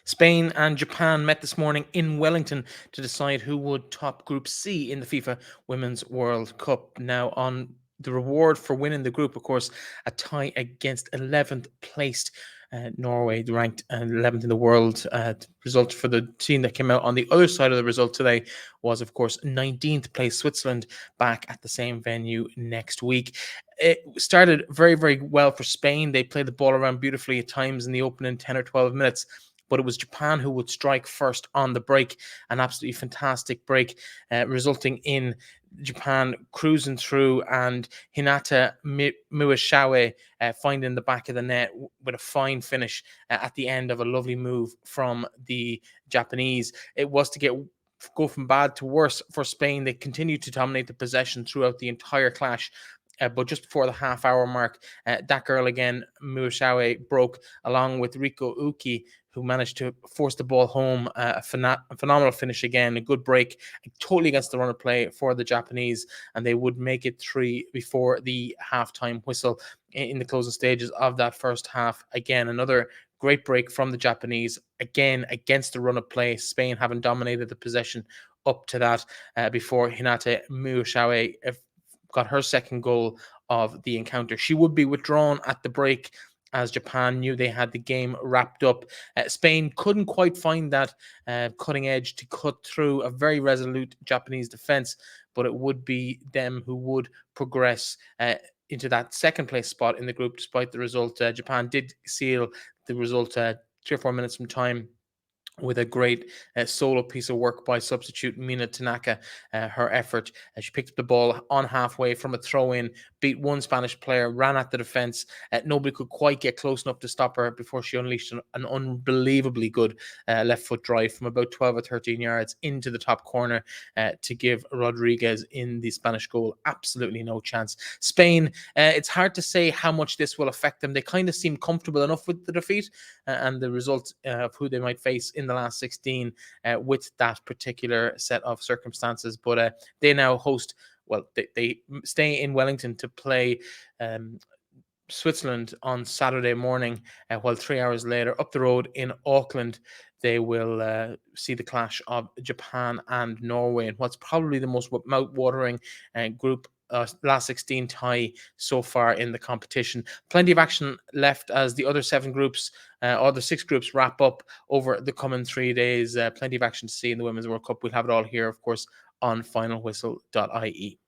Spain and Japan met this morning in Wellington to decide who would top Group C in the FIFA Women's World Cup. Now, on the reward for winning the group, of course, a tie against 11th placed Norway, ranked 11th in the world. Result for the team that came out on the other side of the result today was, of course, 19th place Switzerland, back at the same venue next week. It started very, very well for Spain. They played the ball around beautifully at times in the opening 10 or 12 minutes. But it was Japan who would strike first on the break, an absolutely fantastic break, resulting in Japan cruising through and Hinata Muashawe finding the back of the net with a fine finish at the end of a lovely move from the Japanese. It was to go from bad to worse for Spain. They continued to dominate the possession throughout the entire clash. But just before the half-hour mark, that girl again, Muashawe, broke along with Riko Uki, who managed to force the ball home. A phenomenal finish again, a good break, totally against the run of play for the Japanese, and they would make it 3 before the halftime whistle in the closing stages of that first half. Again, another great break from the Japanese, again against the run of play, Spain having dominated the possession up to that before Hinata Muashawe got her second goal of the encounter. She would be withdrawn at the break as Japan knew they had the game wrapped up. Spain couldn't quite find that cutting edge to cut through a very resolute Japanese defense, but it would be them who would progress into that second place spot in the group despite the result. Japan did seal the result 3 or 4 minutes from time with a great solo piece of work by substitute Mina Tanaka. Her effort, she picked up the ball on halfway from a throw-in, beat one Spanish player, ran at the defence. Nobody could quite get close enough to stop her before she unleashed an unbelievably good left foot drive from about 12 or 13 yards into the top corner to give Rodriguez in the Spanish goal absolutely no chance. Spain, it's hard to say how much this will affect them. They kind of seem comfortable enough with the defeat and the result of who they might face in the last 16 with that particular set of circumstances. But they now host, they stay in Wellington to play Switzerland on Saturday morning, while 3 hours later, up the road in Auckland, they will see the clash of Japan and Norway, and what's probably the most mouth-watering group last 16 tie so far in the competition. Plenty of action left as the other 7 groups, or the 6 groups, wrap up over the coming 3 days. Plenty of action to see in the Women's World Cup. We'll have it all here, of course, on finalwhistle.ie.